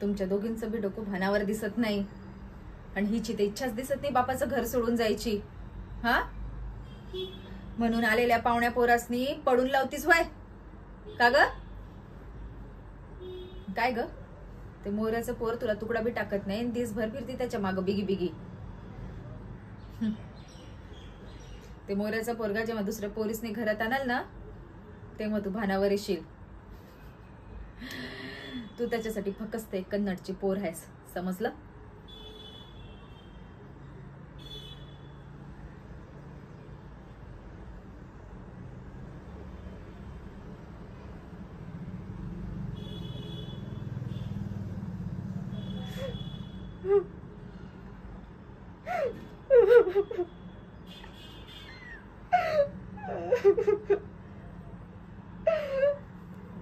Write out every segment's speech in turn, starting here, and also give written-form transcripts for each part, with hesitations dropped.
तुमच्या दोघींचं बी डोकं भानावर दिसत नाही आणि हिची तर इच्छाच दिसत नाही बापाचं घर सोडून जायची. हा, म्हणून आलेल्या पाहुण्या पोरासनी पडून लावतीस व्हाय का ग? काय ग, ते मोऱ्याचं पोर तुला तुकडा बी टाकत नाही, दिसभर फिरती त्याच्या माग बिगी बिगी. ते मोऱ्याचा पोरगा जेव्हा दुसऱ्या पोरीसनी घरात आणाल ना, तेव्हा तू भानावर येशील. तू त्याच्यासाठी फक्त एक कन्नडची पोर आहेस, समजलं?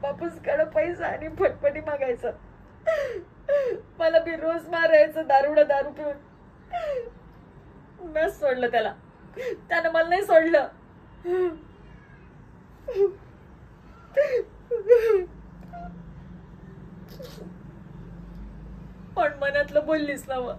बापूसकडे पैसा आणि फटफटी मागायचं, मला बी रोज मारायचं दारू पिऊन. मी सोडलं त्याला, त्यानं मला नाही सोडलं. पण मनातलं बोललीस ना मग.